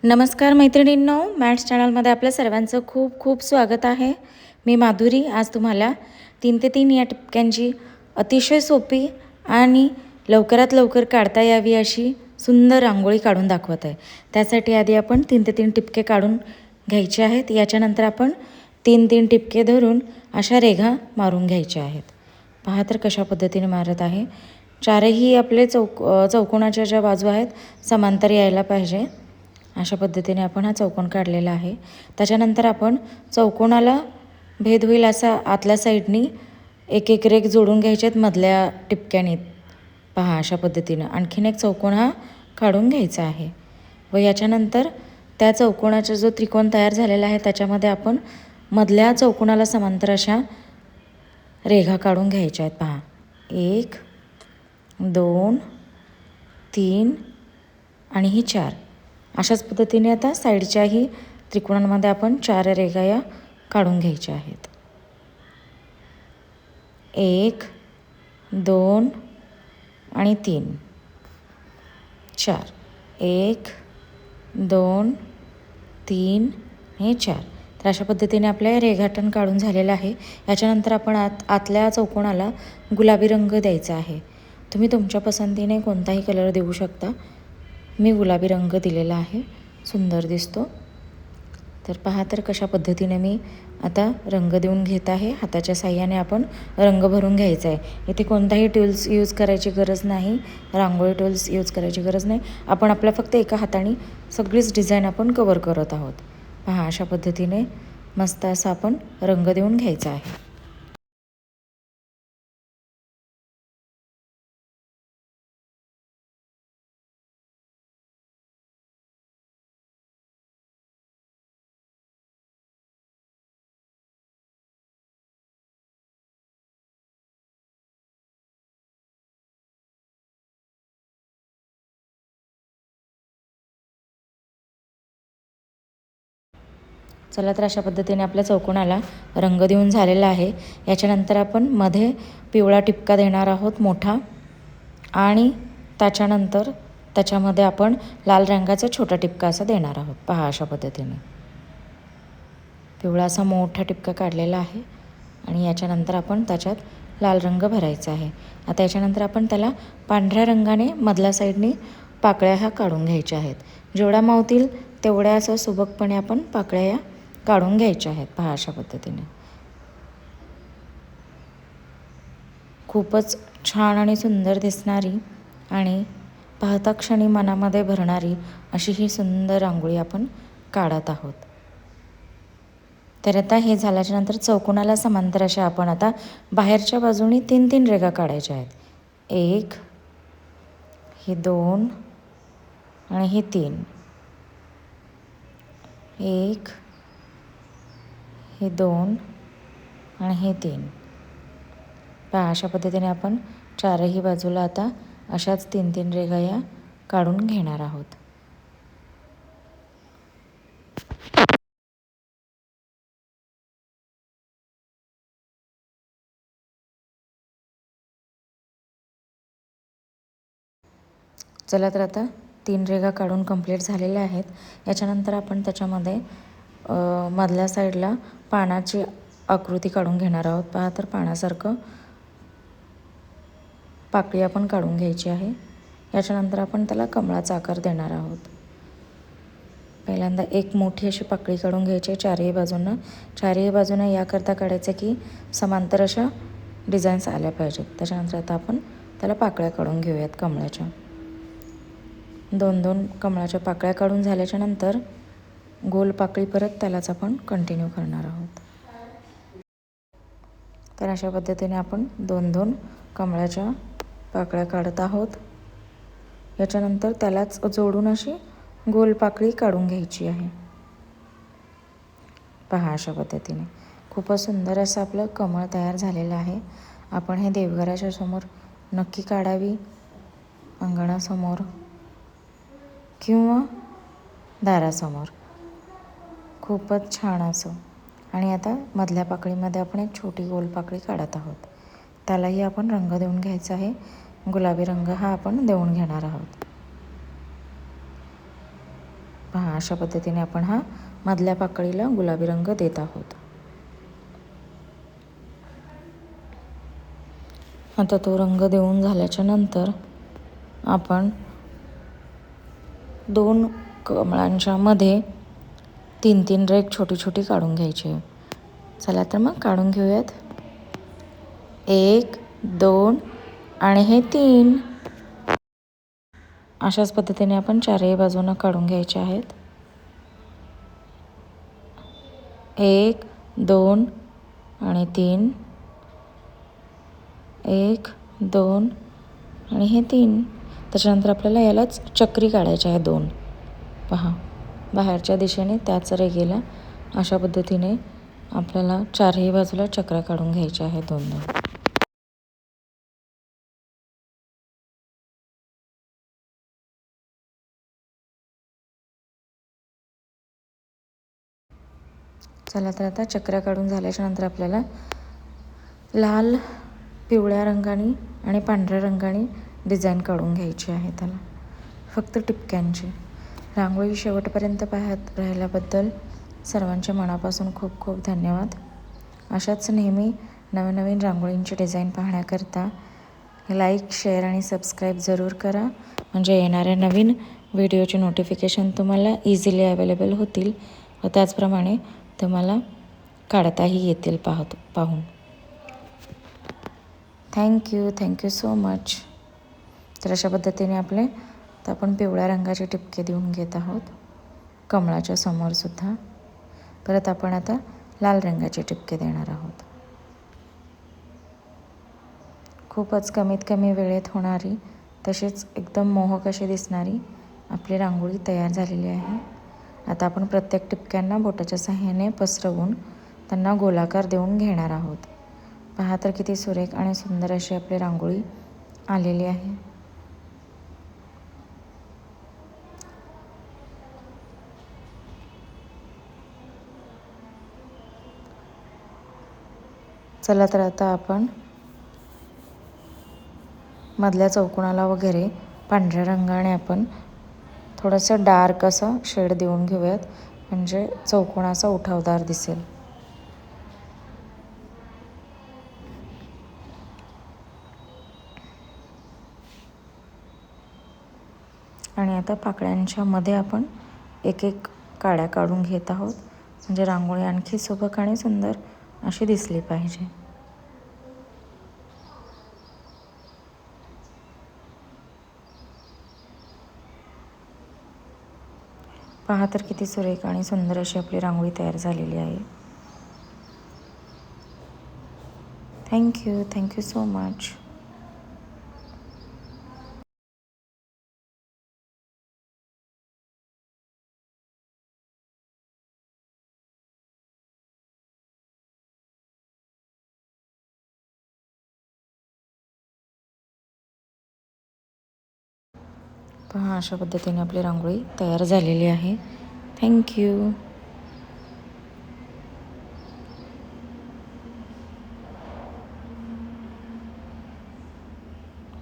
नमस्कार मैत्रिणींनो, मॅथ्स चॅनलमध्ये आपल्या सर्वांचं खूप खूप स्वागत आहे. मी माधुरी आज तुम्हाला 3 ते 3 या टिपक्यांची अतिशय सोपी आणि लवकरात लवकर काढता यावी अशी सुंदर रांगोळी काढून दाखवत आहे. त्यासाठी आधी आपण 3 ते 3 टिपके काढून घ्यायचे आहेत. याच्यानंतर आपण 3-3 टिपके धरून अशा रेघा मारून घ्यायच्या आहेत. पहा तर कशा पद्धतीने मारत आहे. चारही आपले चौकोनाच्या ज्या बाजू आहेत समांतर यायला पाहिजे. अशा पद्धतीने आपण हा चौकोन काढलेला आहे. त्याच्यानंतर आपण चौकोनाला भेद होईल असा आतल्या साईडनी एक एक रेघ जोडून घ्यायचे आहेत मधल्या टिपक्याने. पहा अशा पद्धतीनं आणखीन एक चौकोन हा काढून घ्यायचा आहे व याच्यानंतर त्या चौकोनाचा जो त्रिकोण तयार झालेला आहे त्याच्यामध्ये आपण मधल्या चौकोनाला समांतर अशा रेघा काढून घ्यायच्या आहेत. पहा 1 2 3 आणि ही 4. अशाच पद्धतीने आता साईडच्याही त्रिकोणांमध्ये आपण 4 रेघा या काढून घ्यायच्या आहेत. 1 2 आणि 3 4. 1 2 3 आणि 4. तर अशा पद्धतीने आपल्या रेघाटन काढून झालेलं आहे. याच्यानंतर आपण आतल्या चौकोनाला गुलाबी रंग द्यायचा आहे. तुम्ही तुमच्या पसंतीने कोणताही कलर देऊ शकता. मी गुलाबी रंग दिलेला आहे, सुंदर दिसतो. तर पहा तर कशा पद्धतीने मी आता रंग देऊन घेत आहे. हाताच्या साह्याने आपण रंग भरून घ्यायचा आहे. इथे कोणताही टूल्स यूज करायची गरज नाही, रांगोळी टूल्स यूज करायची गरज नाही. आपण आपल्या फक्त एका हाताने सगळीच डिझाईन आपण कवर करत आहोत. पहा अशा पद्धतीने मस्त असा आपण रंग देऊन घ्यायचा आहे. चला तर अशा पद्धतीने आपल्या चौकोनाला रंग देऊन झालेला आहे. याच्यानंतर आपण मध्ये पिवळा टिपका देणार आहोत मोठा आणि त्याच्यानंतर त्याच्यामध्ये आपण लाल रंगाचा छोटा टिपका असा देणार आहोत. पहा अशा पद्धतीने पिवळा असा मोठा टिपका काढलेला आहे आणि याच्यानंतर आपण त्याच्यात लाल रंग भरायचा आहे. आता याच्यानंतर आपण त्याला पांढऱ्या रंगाने मधल्या साईडने पाकळ्या ह्या काढून घ्यायच्या आहेत. जेवढ्या मावतील तेवढ्या असं सुबकपणे आपण पाकळ्या या काढून घ्यायच्या आहेत. पहा अशा पद्धतीने खूपच छान आणि सुंदर दिसणारी आणि पाहता क्षणी मनामध्ये भरणारी अशी ही सुंदर रांगोळी आपण काढत आहोत. तर आता हे झाल्याच्या नंतर चौकोनाला समांतर अशा आपण आता बाहेरच्या बाजूने 3-3 रेघा काढायच्या आहेत. 1 ही 2 आणि ही 3. 1 हे 2 आणि हे 3. पहा अशा पद्धतीने आपण चारही बाजूला आता अशाच 3-3 रेघा या काढून घेणार आहोत. चला तर आता 3 रेघा काढून कंप्लीट झालेल्या आहेत. याच्यानंतर आपण त्याच्यामध्ये मधल्या साईडला पानाची आकृती काढून घेणार आहोत. पहा तर पानासारखं पाकळी आपण काढून घ्यायची आहे. याच्यानंतर आपण त्याला कमळाचा आकार देणार आहोत. पहिल्यांदा एक मोठी अशी पाकळी काढून घ्यायची चारही बाजूंना याकरता काढायचं की समांतर अशा डिझाईन्स आल्या पाहिजेत. त्याच्यानंतर आता आपण त्याला पाकळ्या काढून घेऊयात कमळाच्या. 2-2 कमळाच्या पाकळ्या काढून झाल्याच्या नंतर गोल पाकळी परत त्यालाच आपण कंटिन्यू करणार आहोत. तर अशा पद्धतीने आपण 2-2 कमळाच्या पाकळ्या काढत आहोत. याच्यानंतर त्यालाच जोडून अशी गोल पाकळी काढून घ्यायची आहे. पहा अशा पद्धतीने खूपच सुंदर असं आपलं कमळ तयार झालेलं आहे. आपण हे देवघराच्या समोर नक्की काढावी, अंगणासमोर किंवा दारासमोर. खूपच छान असं. आणि आता मधल्या पाकळीमध्ये आपण एक छोटी गोल पाकळी काढत आहोत. त्यालाही आपण रंग देऊन घ्यायचा आहे. गुलाबी रंग हा आपण देऊन घेणार आहोत. पहा अशा पद्धतीने आपण हा मधल्या पाकळीला गुलाबी रंग देत आहोत. आता तो रंग देऊन झाल्याच्या नंतर आपण 2 कमळांच्या मध्ये 3-3 रेघ छोटी छोटी काढून घ्यायची. चला तर मग काढून घेऊयात. 1, 2 आणि हे 3. अशाच पद्धतीने आपण चारही बाजूंना काढून घ्यायचे आहेत. 1, 2 आणि 3. 1, 2 आणि हे 3. त्याच्यानंतर आपल्याला यालाच चक्री काढायची आहे 2. पहा बाहेरच्या दिशेने त्याच रेघेला अशा पद्धतीने आपल्याला चारही बाजूला चक्र काढून घ्यायचे आहे 2-2. चला तर आता चक्र काढून झाल्याच्या नंतर आपल्याला लाल, पिवळ्या रंगाने आणि पांढऱ्या रंगाने डिझाईन काढून घ्यायची आहे त्याला, फक्त टिपक्यांची. रांगोळी शेवटपर्यंत पाहत राहिल्याबद्दल सर्वांच्या मनापासून खूप खूप धन्यवाद. अशाच नेहमी नवीन नवीन रांगोळींची डिझाईन पाहण्याकरता लाईक, शेअर आणि सबस्क्राईब जरूर करा, म्हणजे येणाऱ्या नवीन व्हिडिओचे नोटिफिकेशन तुम्हाला इझिली अवेलेबल होतील व त्याचप्रमाणे तुम्हाला काढताही येतील पाहून. Thank you so much. तर अशा पद्धतीने आता आपण पिवळ्या रंगाचे टिपके देऊन घेत आहोत कमळाच्या समोरसुद्धा. परत आपण आता लाल रंगाचे टिपके देणार आहोत. खूपच कमीत कमी वेळेत होणारी, तसेच एकदम मोहक अशी दिसणारी आपली रांगोळी तयार झालेली आहे. आता आपण प्रत्येक टिपक्यांना बोटाच्या साहाय्याने पसरवून त्यांना गोलाकार देऊन घेणार आहोत. पहा तर किती सुरेख आणि सुंदर अशी आपली रांगोळी आलेली आहे. चला तर आता आपण मधल्या चौकोनाला वगैरे पांढऱ्या रंगाने आपण थोडंसं डार्क असं शेड देऊन घेऊयात, म्हणजे चौकोनाचा उठावदार दिसेल. आणि आता पाकळ्यांच्या मध्ये आपण एक एक काड्या काढून घेत आहोत, म्हणजे रांगोळी आणखी सुबक आणि सुंदर अशी दिसली पाहिजे. पहा तर किती सुरेख आणि सुंदर अशी आपली रांगोळी तयार झालेली आहे. Thank you so much. पहा अशा पद्धतीने आपली रांगोळी तयार झालेली आहे. थँक्यू.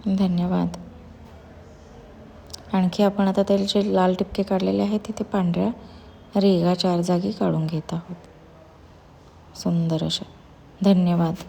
धन्यवाद. आणखी आपण आता त्याचे जे लाल टिपके काढलेले आहेत तिथे पांढऱ्या रेघा 4 जागी काढून घेत आहोत, सुंदर अशा. धन्यवाद.